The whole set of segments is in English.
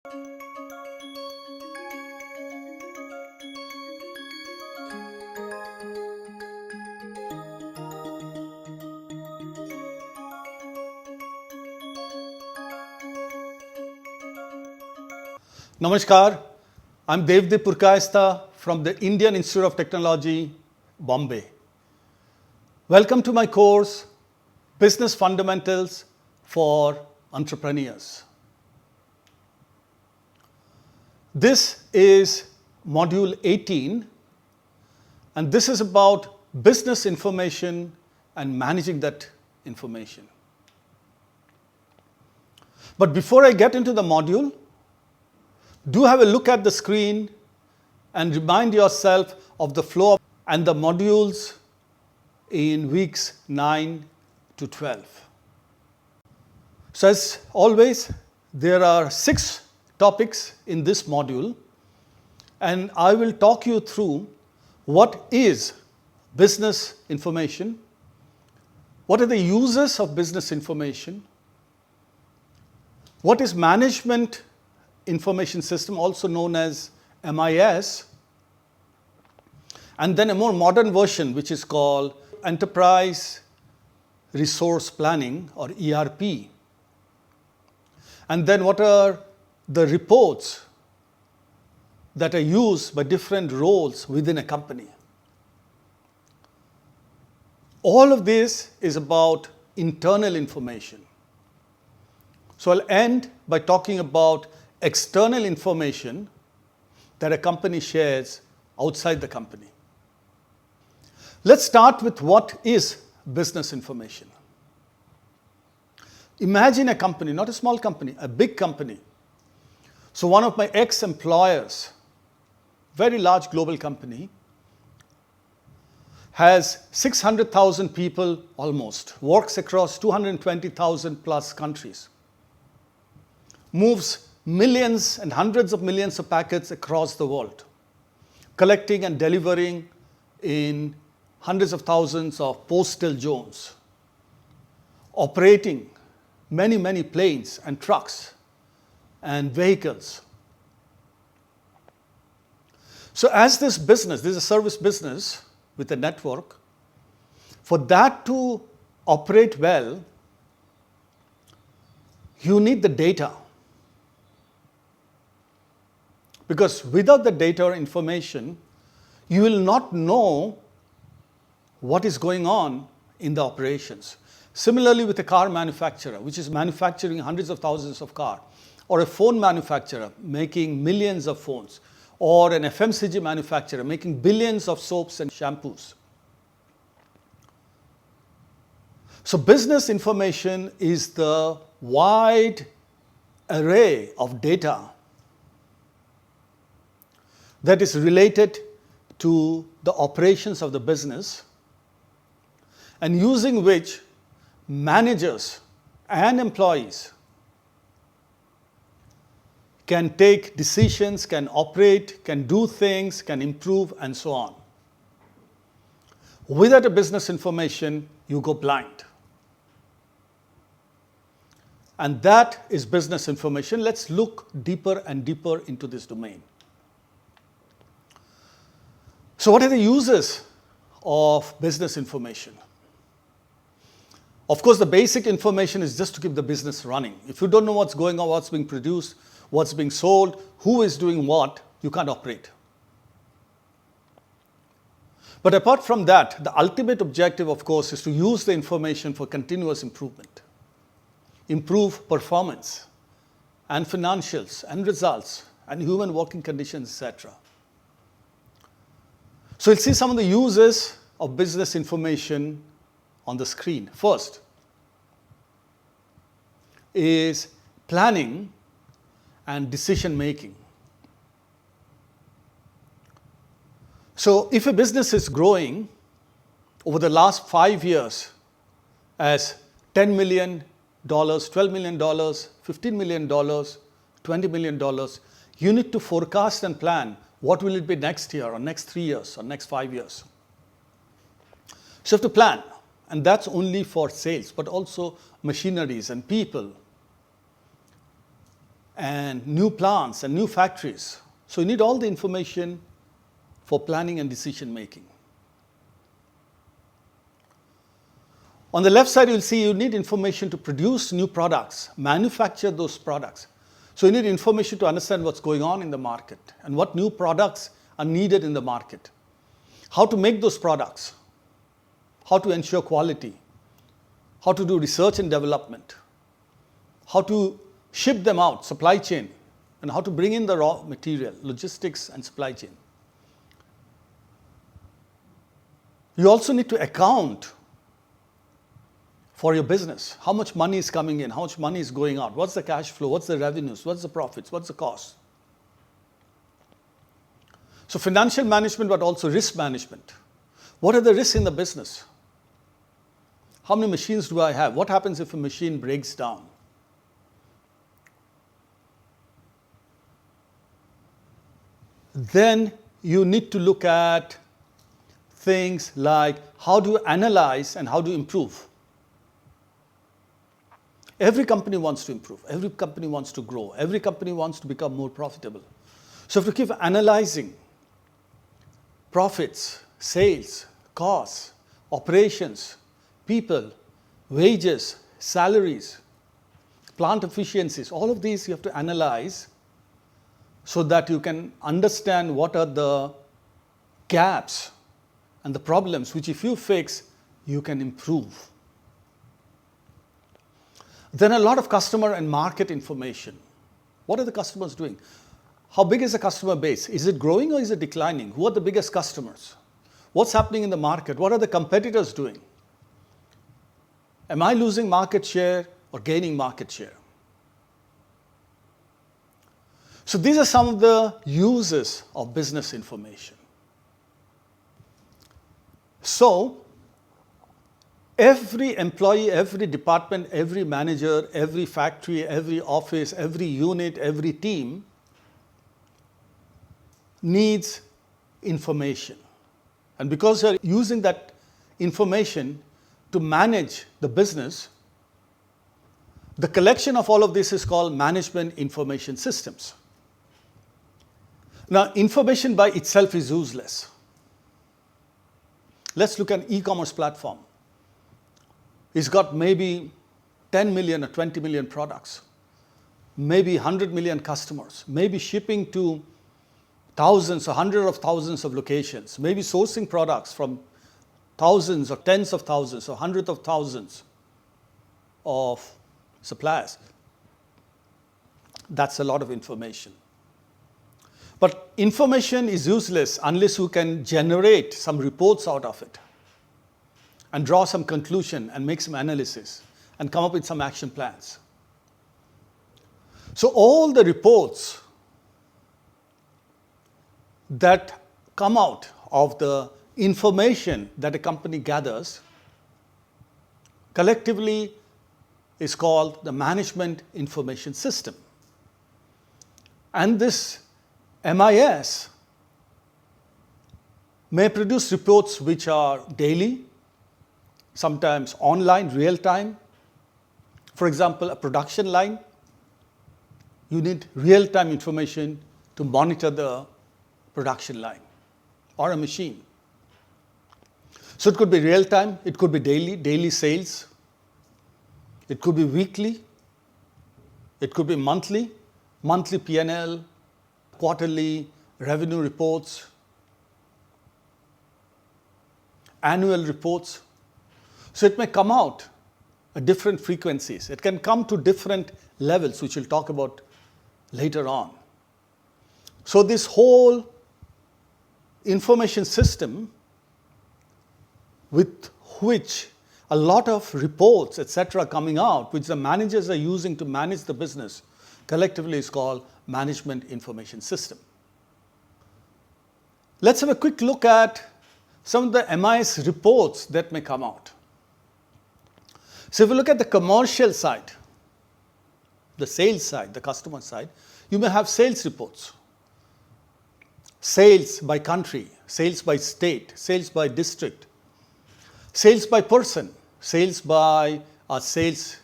Namaskar, I'm Devdeep Purkayastha from the Indian Institute of Technology, Bombay. Welcome to my course, Business Fundamentals for Entrepreneurs. This is Module 18, and this is about business information and managing that information. But before I get into the module, do have a look at the screen and remind yourself of the flow and the modules in weeks 9 to 12. So as always, there are 6 topics in this module, and I will talk you through what is business information, what are the uses of business information, what is management information system, also known as MIS, and then a more modern version which is called Enterprise Resource Planning, or ERP. And then what are the reports that are used by different roles within a company. All of this is about internal information. So I'll end by talking about external information that a company shares outside the company. Let's start with what is business information. Imagine a company, not a small company, a big company. So one of my ex-employers, very large global company, has 600,000 people almost, works across 220,000 plus countries, moves millions and hundreds of millions of packets across the world, collecting and delivering in hundreds of thousands of postal zones, operating many, many planes and trucks and vehicles. So as this business, this is a service business with a network, for that to operate well, you need the data. Because without the data or information, you will not know what is going on in the operations. Similarly with a car manufacturer, which is manufacturing hundreds of thousands of cars, or a phone manufacturer making millions of phones, or an FMCG manufacturer making billions of soaps and shampoos. So business information is the wide array of data that is related to the operations of the business, and using which managers and employees can take decisions, can operate, can do things, can improve, and so on. Without a business information, you go blind. And that is business information. Let's look deeper and deeper into this domain. So what are the uses of business information? Of course, the basic information is just to keep the business running. If you don't know what's going on, what's being produced, what's being sold, who is doing what, you can't operate. But apart from that, the ultimate objective, of course, is to use the information for continuous improvement, improve performance and financials and results and human working conditions, etc. So you'll see some of the uses of business information on the screen. First is planning and decision making. So if a business is growing over the last 5 years as $10 million, $12 million, $15 million, $20 million, you need to forecast and plan what will it be next year or next 3 years or next 5 years. So you have to plan, and that's only for sales, but also machineries and people. and new plants and new factories. So you need all the information for planning and decision making. On the left side, you'll see you need information to produce new products, manufacture those products. So you need information to understand what's going on in the market and what new products are needed in the market, how to make those products, how to ensure quality, how to do research and development, how to ship them out, supply chain, and how to bring in the raw material, logistics and supply chain. You also need to account for your business. How much money is coming in? How much money is going out? What's the cash flow? What's the revenues? What's the profits? What's the cost? So financial management, but also risk management. What are the risks in the business? How many machines do I have? What happens if a machine breaks down? Then you need to look at things like how do you analyze and how do you improve? Every company wants to improve. Every company wants to grow. Every company wants to become more profitable. So if you keep analyzing profits, sales, costs, operations, people, wages, salaries, plant efficiencies, all of these you have to analyze so that you can understand what are the gaps and the problems which if you fix, you can improve. Then a lot of customer and market information. What are the customers doing? How big is the customer base? Is it growing or is it declining? Who are the biggest customers? What's happening in the market? What are the competitors doing? Am I losing market share or gaining market share? So these are some of the uses of business information. So every employee, every department, every manager, every factory, every office, every unit, every team needs information. And because you're using that information to manage the business, the collection of all of this is called management information systems. Now, information by itself is useless. Let's look at an e-commerce platform. It's got maybe 10 million or 20 million products, maybe 100 million customers, maybe shipping to thousands or hundreds of thousands of locations, maybe sourcing products from thousands or tens of thousands or hundreds of thousands of suppliers. That's a lot of information. But information is useless unless you can generate some reports out of it and draw some conclusion and make some analysis and come up with some action plans. So all the reports that come out of the information that a company gathers collectively is called the management information system. And this MIS may produce reports which are daily, sometimes online, real time. For example, a production line, you need real time information to monitor the production line or a machine. So it could be real time, it could be daily sales, it could be weekly, it could be monthly P&L, quarterly revenue reports, annual reports. So it may come out at different frequencies. It can come to different levels, which we'll talk about later on. So this whole information system with which a lot of reports, etc., are coming out, which the managers are using to manage the business, collectively is called management information system. Let's have a quick look at some of the MIS reports that may come out. So if you look at the commercial side, the sales side, the customer side, you may have sales reports. Sales by country, sales by state, sales by district, sales by person, sales by a sales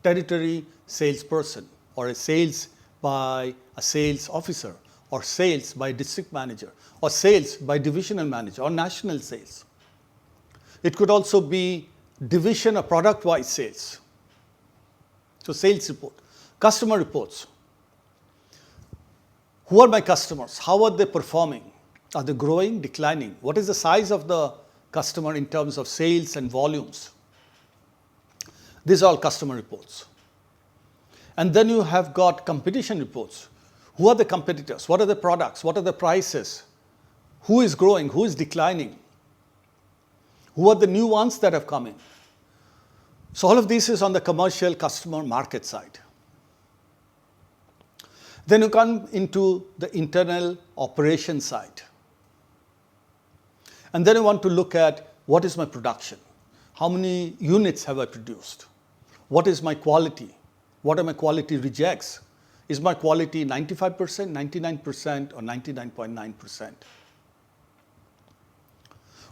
territory salesperson or a sales by a sales officer, or sales by district manager, or sales by divisional manager, or national sales. It could also be division or product-wise sales. So sales report, customer reports. Who are my customers? How are they performing? Are they growing, declining? What is the size of the customer in terms of sales and volumes? These are all customer reports. And then you have got competition reports. Who are the competitors? What are the products? What are the prices? Who is growing? Who is declining? Who are the new ones that have come in? So all of this is on the commercial customer market side. Then you come into the internal operation side. And then you want to look at what is my production? How many units have I produced? What is my quality? What are my quality rejects? Is my quality 95%, 99%, or 99.9%?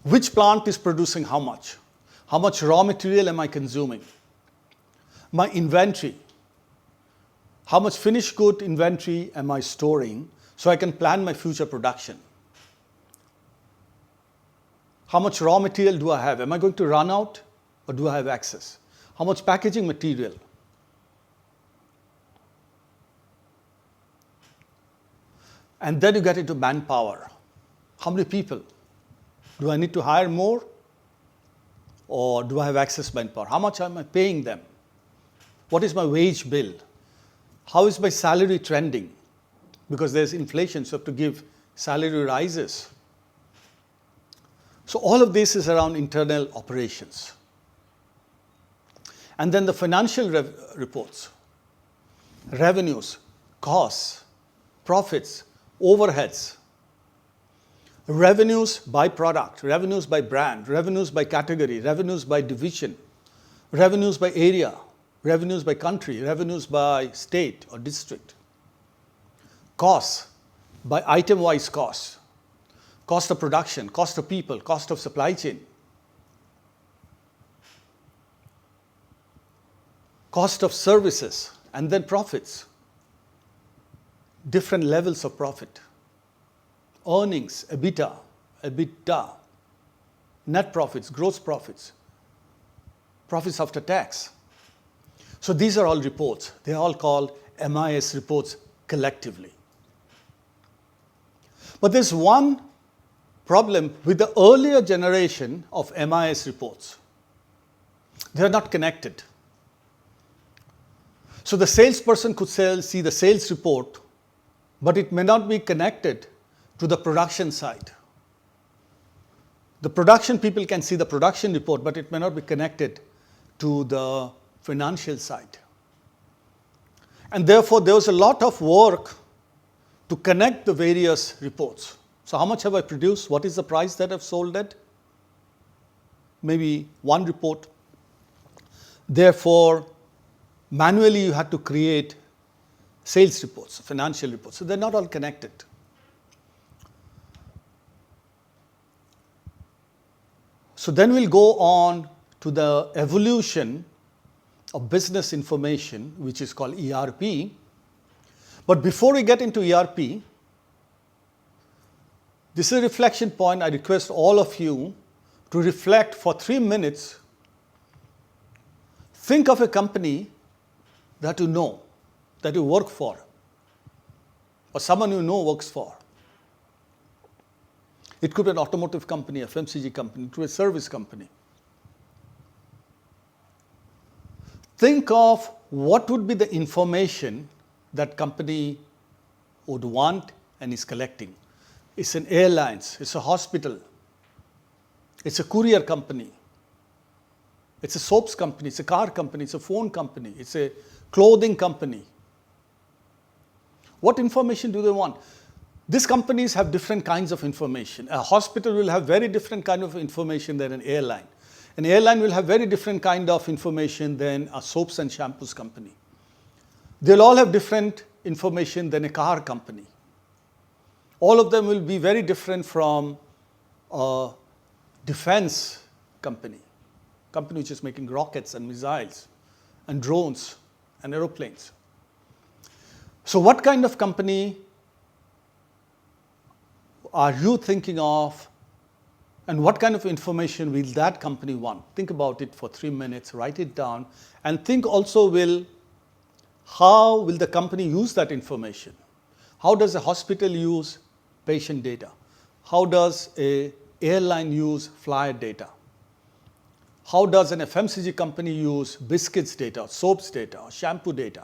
Which plant is producing how much? How much raw material am I consuming? My inventory. How much finished good inventory am I storing so I can plan my future production? How much raw material do I have? Am I going to run out or do I have access? How much packaging material? And then you get into manpower. How many people? Do I need to hire more? Or do I have access manpower? How much am I paying them? What is my wage bill? How is my salary trending? Because there's inflation, so I have to give salary rises. So all of this is around internal operations. And then the financial reports, revenues, costs, profits, overheads, revenues by product, revenues by brand, revenues by category, revenues by division, revenues by area, revenues by country, revenues by state or district, costs by item-wise costs, cost of production, cost of people, cost of supply chain, cost of services, and then profits, different levels of profit, earnings, EBITDA, net profits, gross profits, profits after tax. So these are all reports. They are all called MIS reports collectively. But there's one problem with the earlier generation of MIS reports. They are not connected. So the salesperson could see the sales report, but it may not be connected to the production side. The production people can see the production report, but it may not be connected to the financial side. And therefore, there was a lot of work to connect the various reports. So how much have I produced? What is the price that I've sold at? Maybe one report. Therefore, manually you had to create sales reports, financial reports. So they're not all connected. So then we'll go on to the evolution of business information, which is called ERP. But before we get into ERP, this is a reflection point. I request all of you to reflect for 3 minutes. Think of a company that you know, that you work for, or someone you know works for. It could be an automotive company, a FMCG company, it could be a service company. Think of what would be the information that company would want and is collecting. It's an airlines, it's a hospital, it's a courier company, it's a soaps company, it's a car company, it's a phone company, it's a clothing company. What information do they want? These companies have different kinds of information. A hospital will have very different kind of information than an airline. An airline will have very different kind of information than a soaps and shampoos company. They'll all have different information than a car company. All of them will be very different from a defense company which is making rockets and missiles and drones and aeroplanes. So what kind of company are you thinking of, and what kind of information will that company want? Think about it for 3 minutes, write it down, and think also how will the company use that information? How does a hospital use patient data? How does an airline use flyer data? How does an FMCG company use biscuits data, soaps data, shampoo data?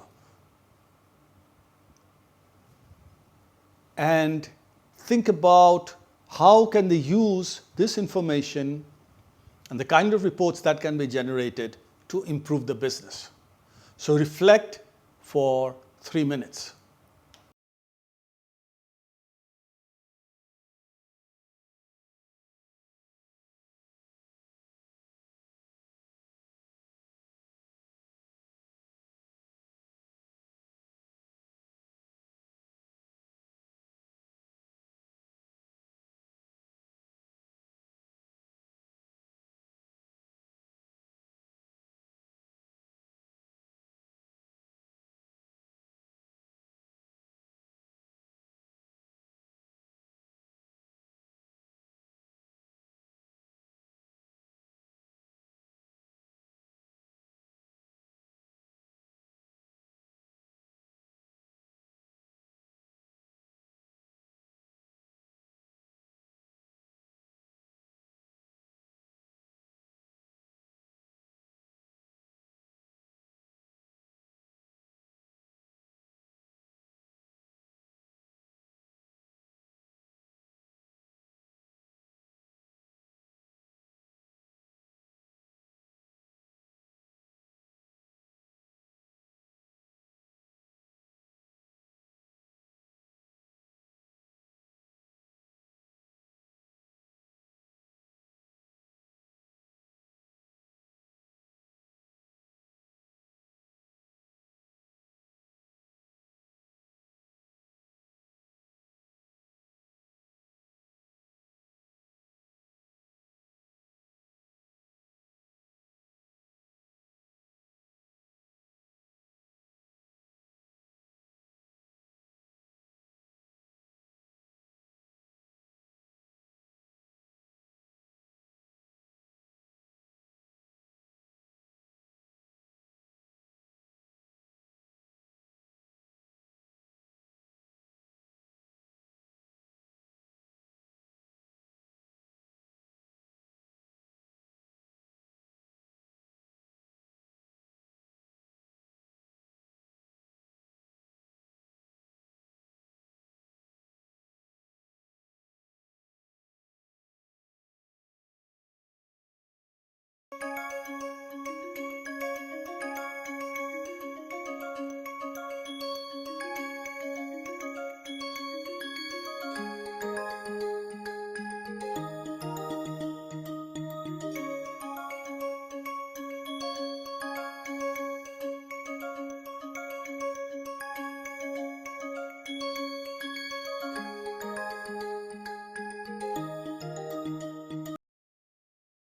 And think about how can they use this information and the kind of reports that can be generated to improve the business. So reflect for 3 minutes.